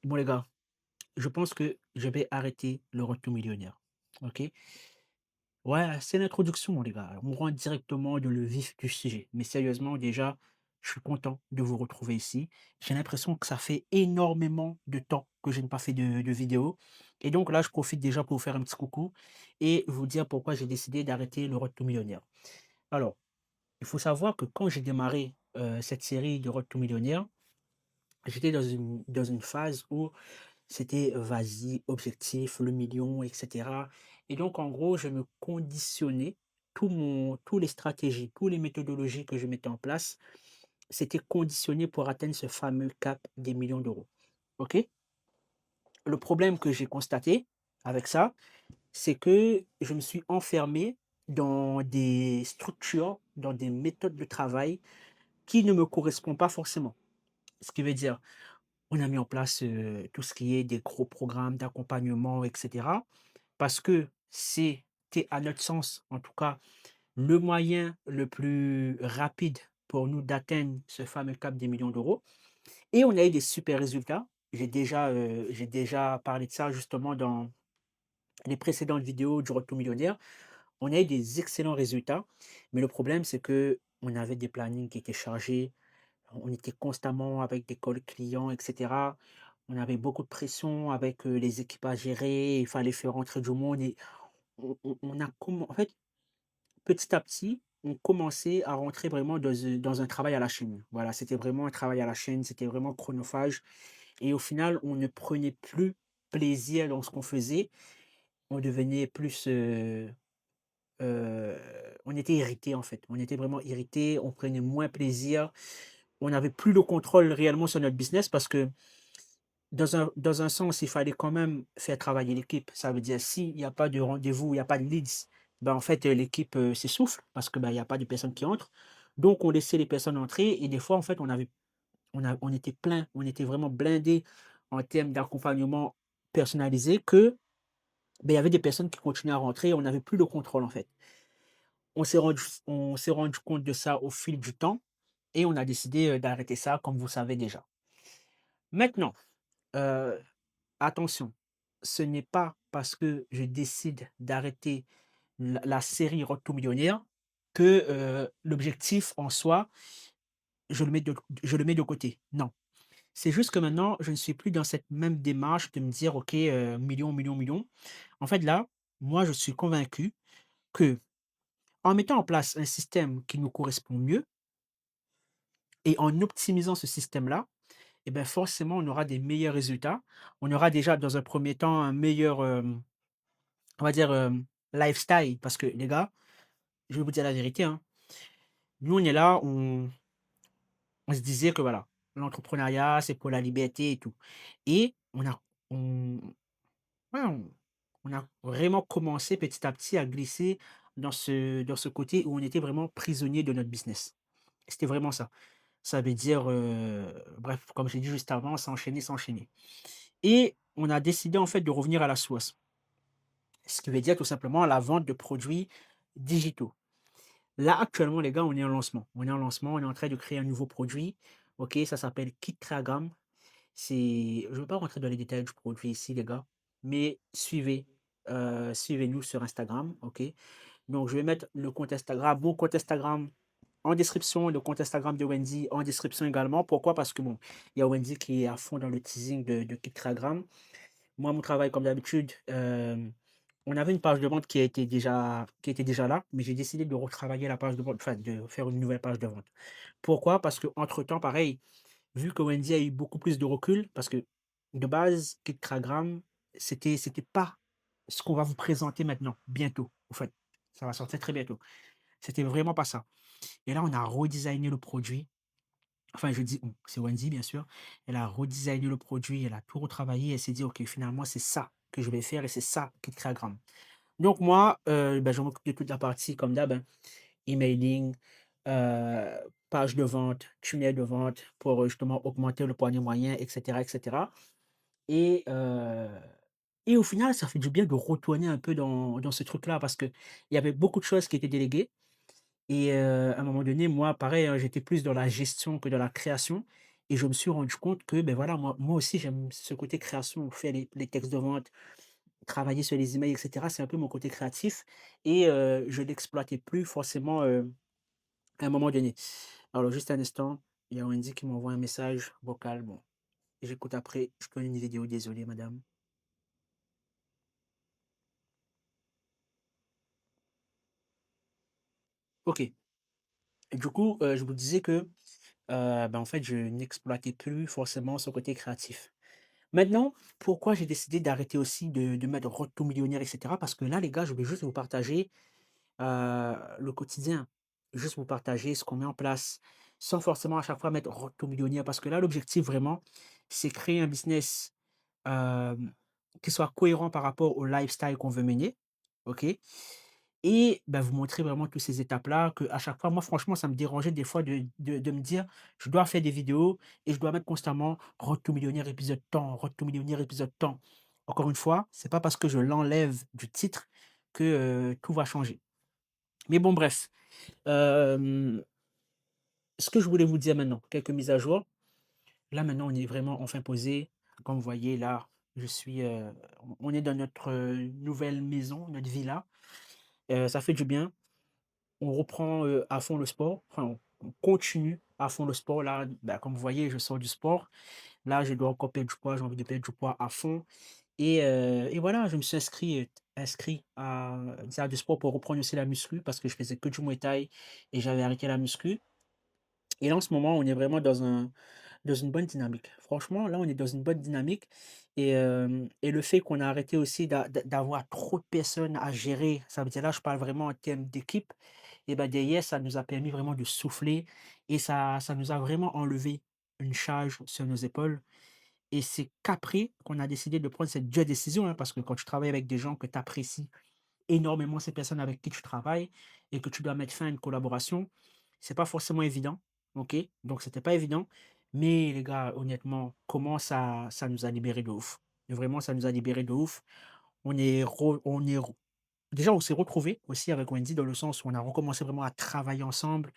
Bon les gars, je pense que je vais arrêter le Road to Millionnaire. OK? Ouais, c'est l'introduction les gars. On rentre directement dans le vif du sujet. Mais sérieusement déjà, je suis content de vous retrouver ici. J'ai l'impression que ça fait énormément de temps que je n'ai pas fait de vidéo et donc là, je profite déjà pour vous faire un petit coucou et vous dire pourquoi j'ai décidé d'arrêter le Road to Millionnaire. Alors, il faut savoir que quand j'ai démarré, cette série de Road to Millionnaire, j'étais dans une phase où c'était, vas-y, objectif, le million et cetera et donc en gros, je me conditionnais, tous les stratégies, tous les méthodologies que je mettais en place, c'était conditionné pour atteindre ce fameux cap des millions d'euros. OK? Le problème que j'ai constaté avec ça, c'est que je me suis enfermé dans des structures, dans des méthodes de travail qui ne me correspondent pas forcément. Ce qui veut dire, on a mis en place, tout ce qui est des gros programmes d'accompagnement et cetera. Parce que c'était, à notre sens, en tout cas, le moyen le plus rapide pour nous d'atteindre ce fameux cap des millions d'euros et on a eu des super résultats. J'ai déjà parlé de ça justement dans les précédentes vidéos du Road to Millionnaire. On a eu des excellents résultats, mais le problème, c'est que on avait des plannings qui étaient chargés, on était constamment avec des calls clients et cetera. On avait beaucoup de pression avec, les équipes à gérer, il fallait faire rentrer du monde et on a en fait, petit à petit, on commençait à rentrer vraiment dans un travail à la chaîne. Voilà, c'était vraiment un travail à la chaîne, c'était vraiment chronophage et au final, on ne prenait plus plaisir dans ce qu'on faisait. On devenait plus, heu, on était irrité en fait. On était vraiment irrité, on prenait moins plaisir. On n'avait plus le contrôle réellement sur notre business parce que dans un sens, il fallait quand même faire travailler l'équipe. Ça veut dire s'il y a pas de rendez-vous, il y a pas de leads, ben, en fait, l'équipe, s'essouffle parce que, ben, il y a pas de personnes qui entrent. Donc on laissait les personnes entrer et des fois, en fait, on était plein, on était vraiment blindé en termes d'accompagnement personnalisé que, ben, il y avait des personnes qui continuaient à rentrer et on n'avait plus le contrôle, en fait. On s'est rendu compte de ça au fil du temps et on a décidé, d'arrêter ça comme vous savez déjà. Maintenant, heu attention, ce n'est pas parce que je décide d'arrêter la série Road to Millionnaire que, l'objectif en soi, je le mets de côté. Non. C'est juste que maintenant, je ne suis plus dans cette même démarche de me dire: «OK, million, million, million». En fait, là, moi, je suis convaincu que en mettant en place un système qui nous correspond mieux et en optimisant ce système-là et ben, forcément, on aura des meilleurs résultats. On aura déjà, dans un premier temps, un meilleur, on va dire, lifestyle parce que les gars, je vais vous dire la vérité, hein, nous on est là, on se disait que voilà, l'entrepreneuriat, c'est pour la liberté et tout et on ouais, on a vraiment commencé petit à petit à glisser dans ce côté où on était vraiment prisonnier de notre business. C'était vraiment ça. Ça veut dire, bref, comme j'ai dit juste avant, s'enchaîner, s'enchaîner et on a décidé en fait de revenir à la source. Ce qui veut dire tout simplement la vente de produits digitaux. Là, actuellement, les gars, on est en lancement. On est en lancement, on est en train de créer un nouveau produit. OK, ça s'appelle Kitragram. C'est je ne veux pas rentrer dans les détails du produit ici, les gars, mais suivez-nous sur Instagram, OK? Donc je vais mettre le compte Instagram, mon compte Instagram en description, le compte Instagram de Wendy en description également. Pourquoi? Parce que bon, il y a Wendy qui est à fond dans le teasing de Kitragram. Moi, mon travail, comme d'habitude, on avait une page de vente qui était déjà là, mais j'ai décidé de retravailler la page de vente, enfin de faire une nouvelle page de vente. Pourquoi? Parce qu'entre-temps, pareil, vu que Wendy a eu beaucoup plus de recul, parce que de base, Kidkragram, c'était pas ce qu'on va vous présenter maintenant, bientôt, en fait. Ça va sortir très bientôt. C'était vraiment pas ça. Et là, on a redesigné le produit. Enfin, je dis on, c'est Wendy, bien sûr. Elle a redesigné le produit, elle a tout retravaillé. Elle s'est dit: «OK, finalement, c'est ça que je vais faire et c'est ça qui est Kidkragram». Donc moi, bah, je m'occupe de toute la partie comme d'hab, hein, emailing, heu, page de vente, tunnel de vente pour, justement augmenter le panier moyen et cetera et heu et au final, ça fait du bien de retourner un peu dans ce truc-là parce qu'il y avait beaucoup de choses qui étaient déléguées et à un moment donné, moi, pareil, hein, j'étais plus dans la gestion que dans la création et je me suis rendu compte que, ben voilà, moi aussi j'aime ce côté création, faire les textes de vente, travailler sur les emails et cetera. C'est un peu mon côté créatif et je l'exploitais plus forcément, à un moment donné. Alors juste un instant, il y a Wendy qui m'envoie un message vocal. Bon, j'écoute après. Je donne une vidéo, désolé madame. OK. Du coup, je vous disais que, en fait, je n'exploitais plus forcément ce côté créatif. Maintenant, pourquoi j'ai décidé d'arrêter aussi de mettre Road to Millionnaire et cetera? Parce que là, les gars, je vais juste vous partager, le quotidien. Juste vous partager ce qu'on met en place, sans forcément à chaque fois mettre Road to Millionnaire. Parce que là, l'objectif vraiment, c'est créer un business, hem, qui soit cohérent par rapport au lifestyle qu'on veut mener, OK? Et bah, vous montrer vraiment toutes ces étapes-là, que à chaque fois moi franchement ça me dérangeait des fois de me dire: «Je dois faire des vidéos et je dois mettre constamment Road to Millionnaire épisode tant, Road to Millionnaire épisode tant». Encore une fois, c'est pas parce que je l'enlève du titre que, tout va changer. Mais bon bref, hem, ce que je voulais vous dire maintenant, quelques mises à jour. Là maintenant on est vraiment enfin posé. Comme vous voyez là, je suis, on est dans notre, nouvelle maison, notre villa. Ça fait du bien. On reprend, à fond le sport, enfin on continue à fond le sport là, bah, comme vous voyez, je sors du sport. Là, je dois encore perdre du poids, j'ai envie de perdre du poids à fond et voilà, je me suis inscrit à une salle de sport pour reprendre aussi la muscu parce que je faisais que du Muay Thai et j'avais arrêté la muscu et là, en ce moment, on est vraiment dans une bonne dynamique. Franchement, là, on est dans une bonne dynamique et le fait qu'on a arrêté aussi d'avoir trop de personnes à gérer, ça veut dire là, je parle vraiment en termes d'équipe et ben derrière, ça nous a permis vraiment de souffler et ça nous a vraiment enlevé une charge sur nos épaules et c'est qu'après qu'on a décidé de prendre cette dure décision, hein, parce que quand tu travailles avec des gens que tu apprécies énormément, ces personnes avec qui tu travailles et que tu dois mettre fin à une collaboration, c'est pas forcément évident, OK? Donc c'était pas évident, mais les gars, honnêtement, comment ça nous a libérés de ouf. Vraiment, ça nous a libérés de ouf. On est re déjà, on s'est retrouvés aussi avec Wendy dans le sens où on a recommencé vraiment à travailler ensemble.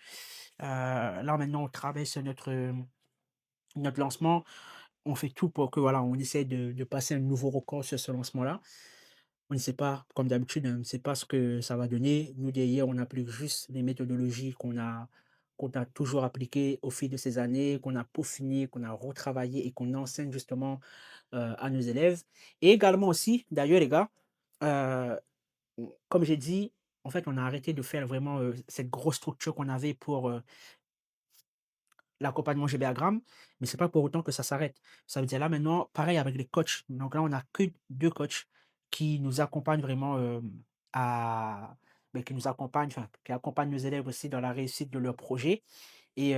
Là, maintenant, on travaille sur notre lancement. On fait tout pour que, voilà, on essaie de passer un nouveau record sur ce lancement-là. On ne sait pas, comme d'habitude, on ne sait pas ce que ça va donner. Nous, derrière, on applique juste les méthodologies qu'on a toujours appliquées au fil de ces années, qu'on a peaufinées, qu'on a retravaillées et qu'on enseigne justement à nos élèves. Et également aussi, d'ailleurs, les gars, euh, comme j'ai dit, en fait, on a arrêté de faire vraiment cette grosse structure qu'on avait pour l'accompagnement GBA-gramme, mais c'est pas pour autant que ça s'arrête. Ça veut dire là maintenant, pareil avec les coachs. Donc là, on a que 2 coachs qui nous accompagnent vraiment, à qui nous accompagnent, enfin, qui accompagnent nos élèves aussi dans la réussite de leurs projets et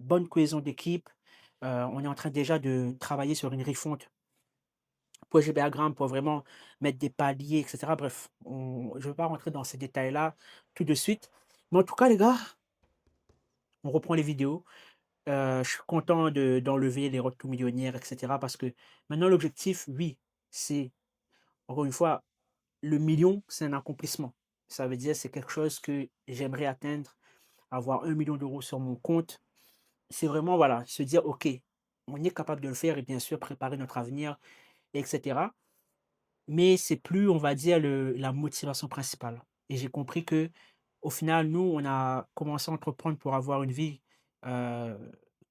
bonne cohésion d'équipe. On est en train déjà de travailler sur une refonte pour GBA-gramme pour vraiment mettre des paliers et cetera. Bref, on je ne veux pas rentrer dans ces détails-là tout de suite. Mais en tout cas les gars, on reprend les vidéos. Je suis content d'enlever les road to millionnaires et cetera parce que maintenant l'objectif, oui, c'est encore une fois, le million, c'est un accomplissement. Ça veut dire c'est quelque chose que j'aimerais atteindre, avoir 1 million d'euros sur mon compte. C'est vraiment, voilà, se dire: «OK, on est capable de le faire» et bien sûr préparer notre avenir et cetera. Mais c'est plus, on va dire, le la motivation principale et j'ai compris que au final, nous, on a commencé à entreprendre pour avoir une vie, heu,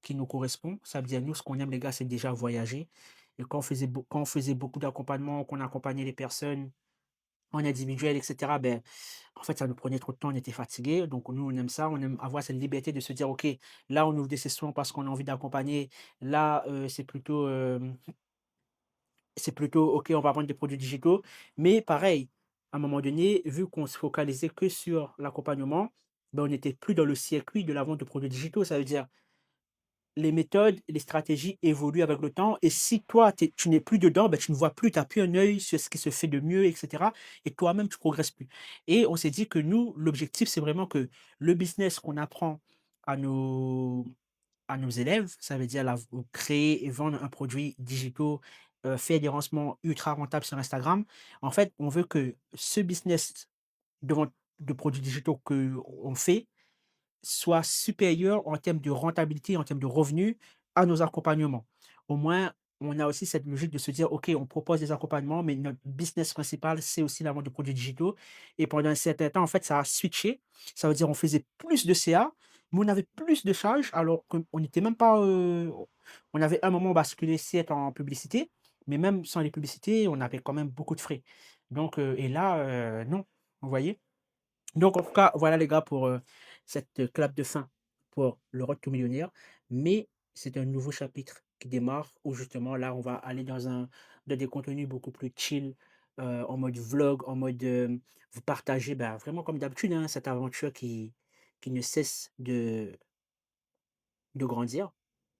qui nous correspond. Ça veut dire, nous, ce qu'on aime, les gars, c'est déjà voyager et quand on faisait beaucoup d'accompagnement, qu'on accompagnait les personnes en individuel et cetera, en fait, ça nous prenait trop de temps, on était fatigués. Donc nous, on aime ça, on aime avoir cette liberté de se dire: «OK, là, on ouvre des sessions parce qu'on a envie d'accompagner. Là, c'est plutôt OK, on va vendre des produits digitaux, mais pareil, à un moment donné, vu qu'on se focalisait que sur l'accompagnement, on n'était plus dans le circuit de la vente de produits digitaux. Ça veut dire, les méthodes et les stratégies évoluent avec le temps et si toi, tu n'es plus dedans, tu ne vois plus, tu as plus un œil sur ce qui se fait de mieux et cetera et toi-même, tu progresses plus et on s'est dit que nous, l'objectif, c'est vraiment que le business qu'on apprend à nos élèves, ça veut dire créer et vendre un produit digital, faire des lancements ultra rentables sur Instagram. En fait, on veut que ce business de vente de produits digitaux qu'on fait soit supérieur en termes de rentabilité, en termes de revenus à nos accompagnements. Au moins, on a aussi cette logique de se dire: «OK, on propose des accompagnements, mais notre business principal, c'est aussi la vente de produits digitaux» et pendant un certain temps, en fait, ça a switché. Ça veut dire on faisait plus de CA, mais on avait plus de charges alors qu'on n'était même pas, on avait un moment basculé certes en publicité, mais même sans les publicités, on avait quand même beaucoup de frais. Donc et là, non, vous voyez? Donc en tout cas, voilà les gars pour, cette clap de fin pour le Road to Millionnaire. Mais c'est un nouveau chapitre qui démarre où justement là, on va aller dans des contenus beaucoup plus chill, en mode vlog, en mode, vous partagez, bah, vraiment comme d'habitude, hein, cette aventure qui ne cesse de grandir.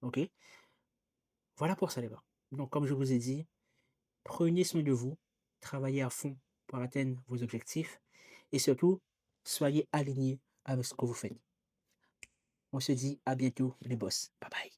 OK? Voilà pour ça les gars. Donc comme je vous ai dit, prenez soin de vous, travaillez à fond pour atteindre vos objectifs et surtout, soyez alignés avec ce que vous faites. On se dit à bientôt les boss. Bye bye.